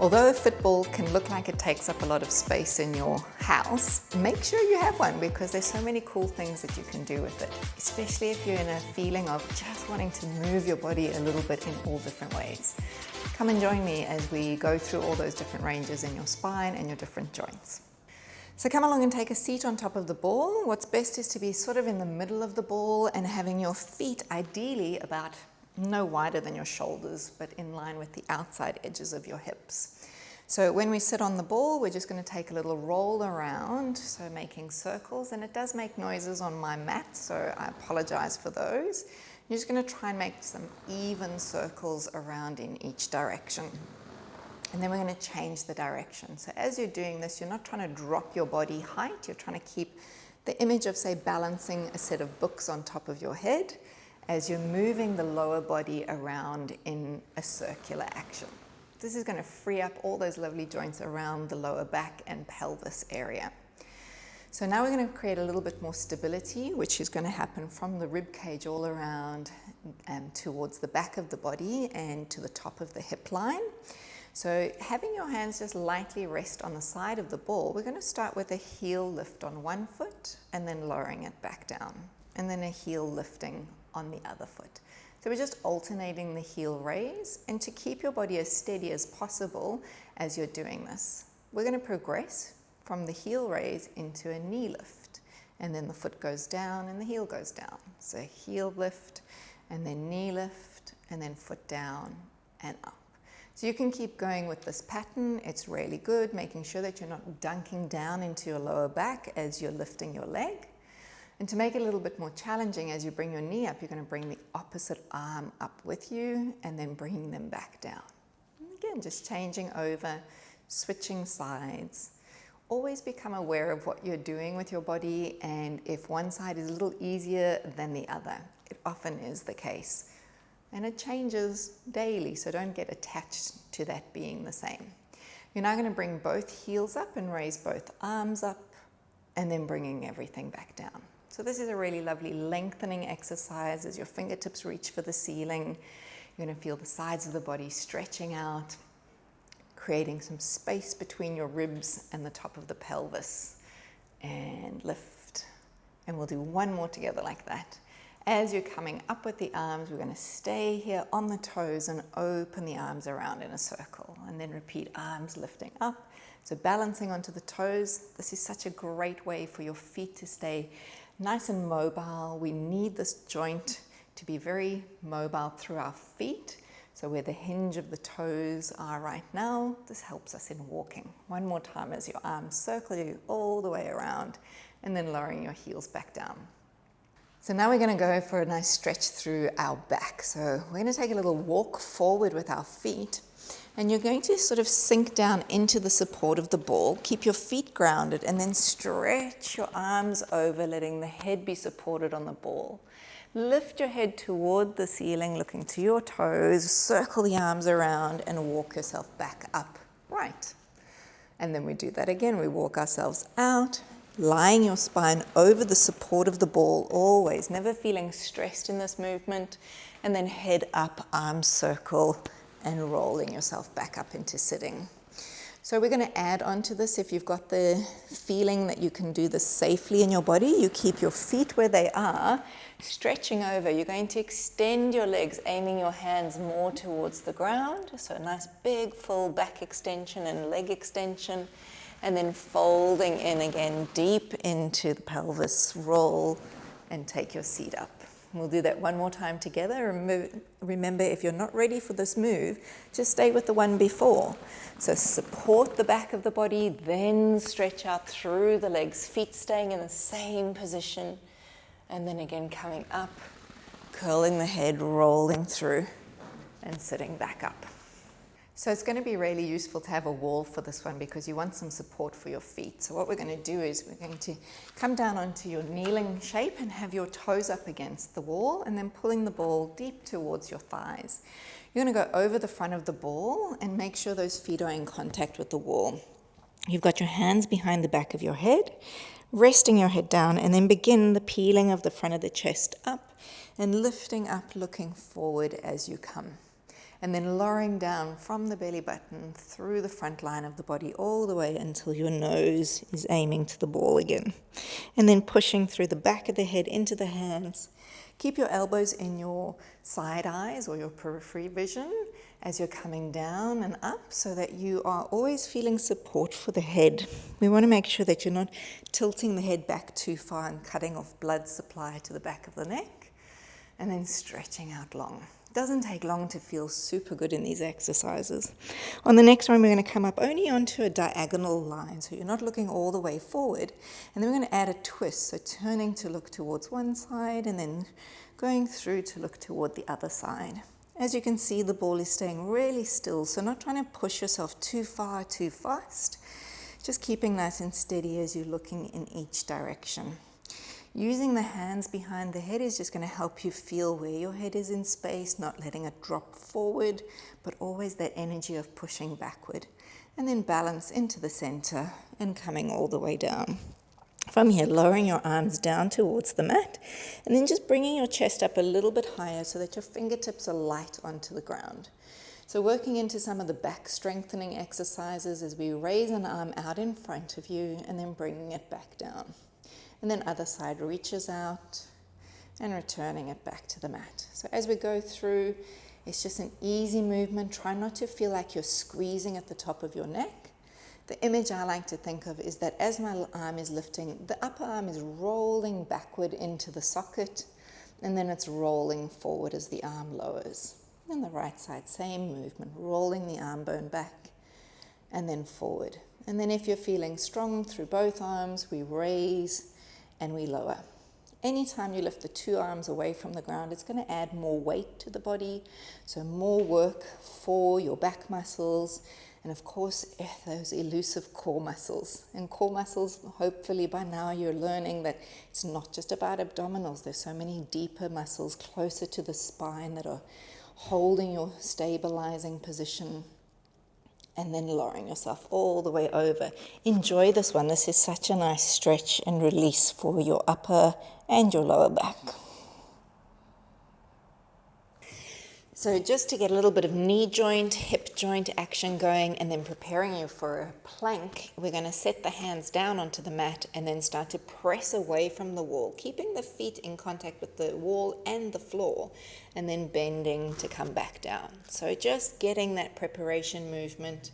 Although a fit ball can look like it takes up a lot of space in your house, make sure you have one because there's so many cool things that you can do with it, especially if you're in a feeling of just wanting to move your body a little bit in all different ways. Come and join me as we go through all those different ranges in your spine and your different joints. So come along and take a seat on top of the ball. What's best is to be sort of in the middle of the ball and having your feet ideally about no wider than your shoulders, but in line with the outside edges of your hips. So when we sit on the ball, we're just going to take a little roll around, so making circles, and it does make noises on my mat, so I apologize for those. You're just going to try and make some even circles around in each direction. And then we're going to change the direction. So as you're doing this, you're not trying to drop your body height, you're trying to keep the image of, say, balancing a set of books on top of your head, as you're moving the lower body around in a circular action. This is going to free up all those lovely joints around the lower back and pelvis area. So now we're going to create a little bit more stability, which is going to happen from the rib cage all around towards the back of the body and to the top of the hip line. So having your hands just lightly rest on the side of the ball, we're going to start with a heel lift on one foot and then lowering it back down, and then a heel lifting on the other foot. So we're just alternating the heel raise, and to keep your body as steady as possible as you're doing this, we're going to progress from the heel raise into a knee lift, and then the foot goes down and the heel goes down. So heel lift and then knee lift and then foot down and up. So you can keep going with this pattern. It's really good, making sure that you're not dunking down into your lower back as you're lifting your leg. And to make it a little bit more challenging, as you bring your knee up, you're going to bring the opposite arm up with you and then bringing them back down. And again, just changing over, switching sides. Always become aware of what you're doing with your body, and if one side is a little easier than the other. It often is the case. And it changes daily, so don't get attached to that being the same. You're now going to bring both heels up and raise both arms up, and then bringing everything back down. So this is a really lovely lengthening exercise as your fingertips reach for the ceiling. You're going to feel the sides of the body stretching out, creating some space between your ribs and the top of the pelvis. And lift. And we'll do one more together like that. As you're coming up with the arms, we're going to stay here on the toes and open the arms around in a circle. And then repeat, arms lifting up. So balancing onto the toes. This is such a great way for your feet to stay nice and mobile. We need this joint to be very mobile through our feet. So where the hinge of the toes are right now, this helps us in walking. One more time as your arms circle you all the way around, and then lowering your heels back down. So now we're going to go for a nice stretch through our back. So we're going to take a little walk forward with our feet. And you're going to sort of sink down into the support of the ball, keep your feet grounded, and then stretch your arms over, letting the head be supported on the ball. Lift your head toward the ceiling, looking to your toes, circle the arms around, and walk yourself back up. Right. And then we do that again. We walk ourselves out, lying your spine over the support of the ball, always, never feeling stressed in this movement, and then head up, arms circle, and rolling yourself back up into sitting. So we're going to add on to this. If you've got the feeling that you can do this safely in your body, you keep your feet where they are, stretching over. You're going to extend your legs, aiming your hands more towards the ground. So a nice big full back extension and leg extension, and then folding in again deep into the pelvis, roll and take your seat up. We'll do that one more time together. Remember, if you're not ready for this move, just stay with the one before. So support the back of the body, then stretch out through the legs, feet staying in the same position. And then again coming up, curling the head, rolling through, and sitting back up. So it's going to be really useful to have a wall for this one because you want some support for your feet. So what we're going to do is we're going to come down onto your kneeling shape and have your toes up against the wall, and then pulling the ball deep towards your thighs. You're going to go over the front of the ball and make sure those feet are in contact with the wall. You've got your hands behind the back of your head, resting your head down, and then begin the peeling of the front of the chest up and lifting up, looking forward as you come. And then lowering down from the belly button through the front line of the body all the way until your nose is aiming to the ball again. And then pushing through the back of the head into the hands. Keep your elbows in your side eyes or your periphery vision as you're coming down and up so that you are always feeling support for the head. We want to make sure that you're not tilting the head back too far and cutting off blood supply to the back of the neck, and then stretching out long. It doesn't take long to feel super good in these exercises. On the next one, we're going to come up only onto a diagonal line, so you're not looking all the way forward. And then we're going to add a twist, so turning to look towards one side and then going through to look toward the other side. As you can see, the ball is staying really still, so not trying to push yourself too far, too fast. Just keeping nice and steady as you're looking in each direction. Using the hands behind the head is just going to help you feel where your head is in space, not letting it drop forward, but always that energy of pushing backward. And then balance into the center and coming all the way down. From here, lowering your arms down towards the mat, and then just bringing your chest up a little bit higher so that your fingertips are light onto the ground. So working into some of the back strengthening exercises as we raise an arm out in front of you and then bringing it back down. And then other side reaches out and returning it back to the mat. So as we go through, it's just an easy movement. Try not to feel like you're squeezing at the top of your neck. The image I like to think of is that as my arm is lifting, the upper arm is rolling backward into the socket, and then it's rolling forward as the arm lowers. And the right side, same movement, rolling the arm bone back and then forward. And then if you're feeling strong through both arms, we raise and we lower. Anytime you lift the two arms away from the ground, it's going to add more weight to the body, so more work for your back muscles, and of course, those elusive core muscles. And core muscles, hopefully by now you're learning that it's not just about abdominals. There's so many deeper muscles closer to the spine that are holding your stabilizing position, and then lowering yourself all the way over. Enjoy this one. This is such a nice stretch and release for your upper and your lower back. So just to get a little bit of knee joint, hip joint action going, and then preparing you for a plank, we're going to set the hands down onto the mat and then start to press away from the wall, keeping the feet in contact with the wall and the floor, and then bending to come back down. So just getting that preparation movement.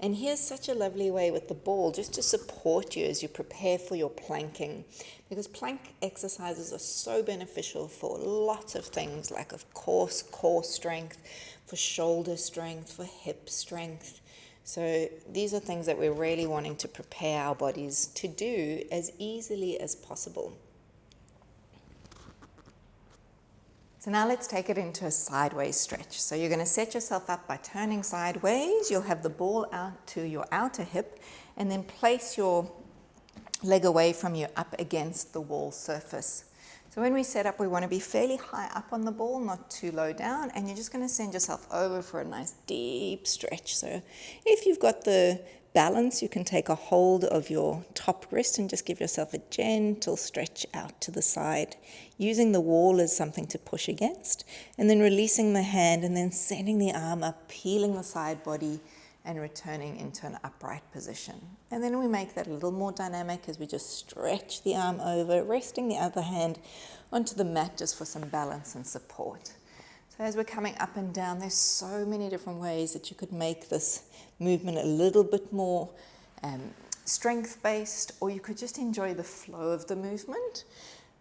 And here's such a lovely way with the ball just to support you as you prepare for your planking, because plank exercises are so beneficial for lots of things, like of course core strength, for shoulder strength, for hip strength. So these are things that we're really wanting to prepare our bodies to do as easily as possible. So now let's take it into a sideways stretch. So you're going to set yourself up by turning sideways. You'll have the ball out to your outer hip, and then place your leg away from you up against the wall surface. So when we set up, we want to be fairly high up on the ball, not too low down, and you're just going to send yourself over for a nice deep stretch. So if you've got the balance, you can take a hold of your top wrist and just give yourself a gentle stretch out to the side, using the wall as something to push against, and then releasing the hand and then sending the arm up, peeling the side body and returning into an upright position. And then we make that a little more dynamic as we just stretch the arm over, resting the other hand onto the mat just for some balance and support. So as we're coming up and down, there's so many different ways that you could make this movement a little bit more strength-based, or you could just enjoy the flow of the movement.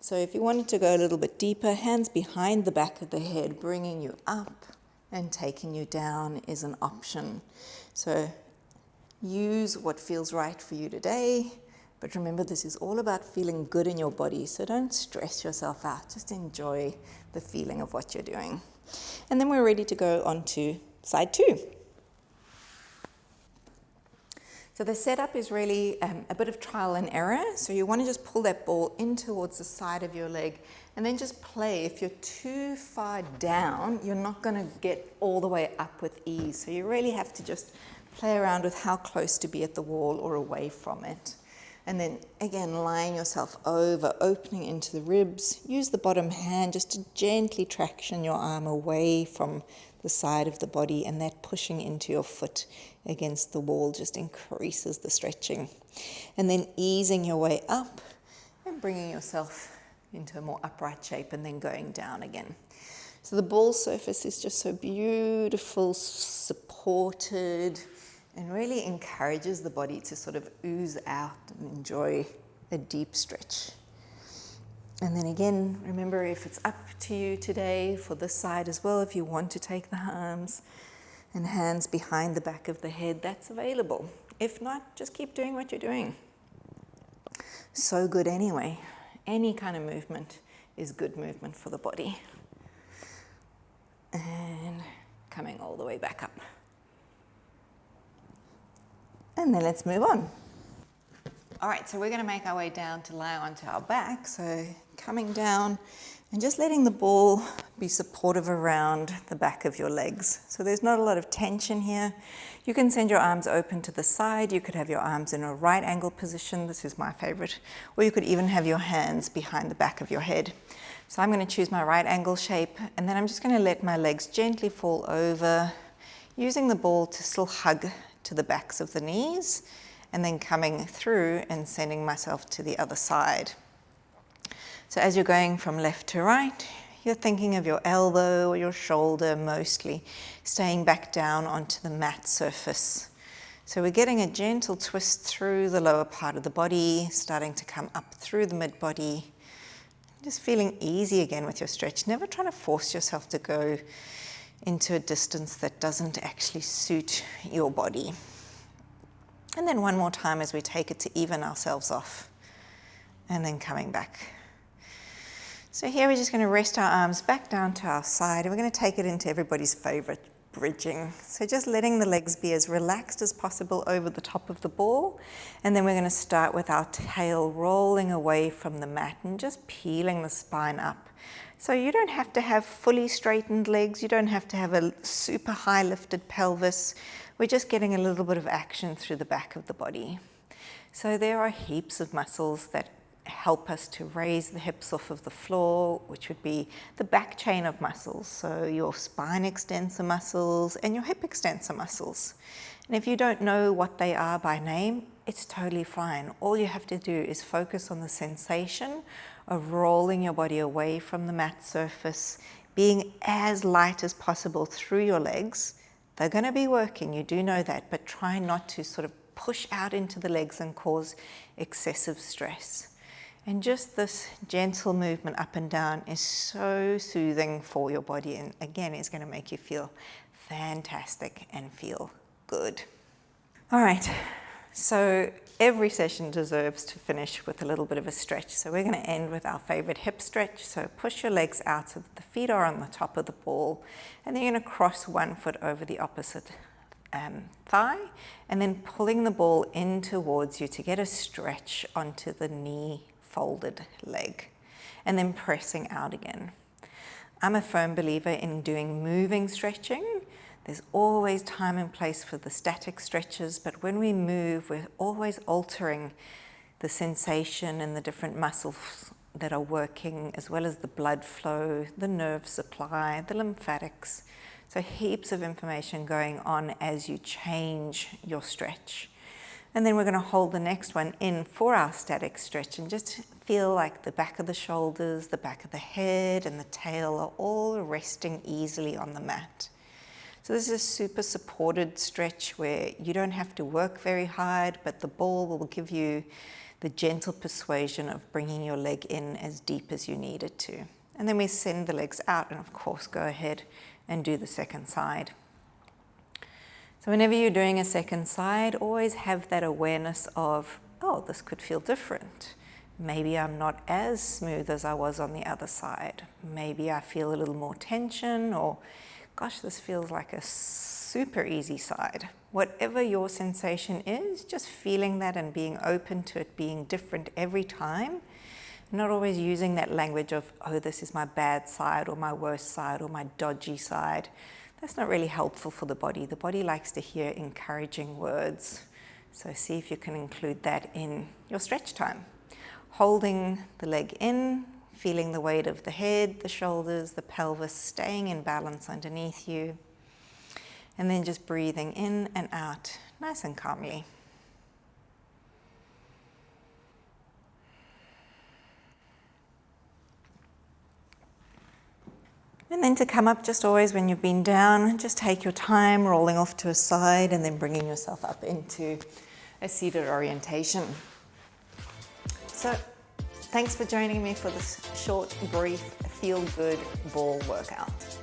So if you wanted to go a little bit deeper, hands behind the back of the head, bringing you up and taking you down is an option. So use what feels right for you today, but remember, this is all about feeling good in your body, so don't stress yourself out. Just enjoy the feeling of what you're doing. And then we're ready to go on to side two. So the setup is really a bit of trial and error. So you want to just pull that ball in towards the side of your leg and then just play. If you're too far down, you're not going to get all the way up with ease. So you really have to just play around with how close to be at the wall or away from it. And then again, lying yourself over, opening into the ribs. Use the bottom hand just to gently traction your arm away from the side of the body, and that pushing into your foot against the wall just increases the stretching. And then easing your way up and bringing yourself into a more upright shape and then going down again. So the ball surface is just so beautiful, supported, and really encourages the body to sort of ooze out and enjoy a deep stretch. And then again, remember, if it's up to you today for this side as well, if you want to take the arms and hands behind the back of the head, that's available. If not, just keep doing what you're doing. So good anyway. Any kind of movement is good movement for the body. And coming all the way back up. And then let's move on. All right, so we're going to make our way down to lie onto our back. So coming down and just letting the ball be supportive around the back of your legs. So there's not a lot of tension here. You can send your arms open to the side. You could have your arms in a right angle position. This is my favorite. Or you could even have your hands behind the back of your head. So I'm going to choose my right angle shape, and then I'm just going to let my legs gently fall over, using the ball to still hug to the backs of the knees, and then coming through and sending myself to the other side. So as you're going from left to right, you're thinking of your elbow or your shoulder mostly, staying back down onto the mat surface. So we're getting a gentle twist through the lower part of the body, starting to come up through the mid-body. Just feeling easy again with your stretch, never trying to force yourself to go into a distance that doesn't actually suit your body. And then one more time as we take it to even ourselves off, and then coming back. So here we're just going to rest our arms back down to our side, and we're going to take it into everybody's favorite, bridging. So just letting the legs be as relaxed as possible over the top of the ball, and then we're going to start with our tail rolling away from the mat and just peeling the spine up. So you don't have to have fully straightened legs, you don't have to have a super high lifted pelvis. We're just getting a little bit of action through the back of the body. So there are heaps of muscles that help us to raise the hips off of the floor, which would be the back chain of muscles, so your spine extensor muscles and your hip extensor muscles. And if you don't know what they are by name, it's totally fine. All you have to do is focus on the sensation of rolling your body away from the mat surface, being as light as possible through your legs. They're going to be working, you do know that, but try not to sort of push out into the legs and cause excessive stress. And just this gentle movement up and down is so soothing for your body, and again, it's going to make you feel fantastic and feel good. All right, so every session deserves to finish with a little bit of a stretch. So we're going to end with our favorite hip stretch. So push your legs out so that the feet are on the top of the ball, and then you're going to cross one foot over the opposite thigh, and then pulling the ball in towards you to get a stretch onto the knee folded leg, and then pressing out again. I'm a firm believer in doing moving stretching. There's always time and place for the static stretches, but when we move, we're always altering the sensation and the different muscles that are working, as well as the blood flow, the nerve supply, the lymphatics. So heaps of information going on as you change your stretch. And then we're going to hold the next one in for our static stretch and just feel like the back of the shoulders, the back of the head, and the tail are all resting easily on the mat. So this is a super supported stretch where you don't have to work very hard, but the ball will give you the gentle persuasion of bringing your leg in as deep as you need it to. And then we send the legs out and of course go ahead and do the second side. So whenever you're doing a second side, always have that awareness of, oh, this could feel different. Maybe I'm not as smooth as I was on the other side. Maybe I feel a little more tension, or gosh, this feels like a super easy side. Whatever your sensation is, just feeling that and being open to it being different every time. Not always using that language of, oh, this is my bad side or my worst side or my dodgy side. That's not really helpful for the body. The body likes to hear encouraging words. So see if you can include that in your stretch time. Holding the leg in, feeling the weight of the head, the shoulders, the pelvis staying in balance underneath you. And then just breathing in and out, nice and calmly. And then to come up, just always when you've been down, just take your time, rolling off to a side and then bringing yourself up into a seated orientation. So, thanks for joining me for this short, brief, feel-good ball workout.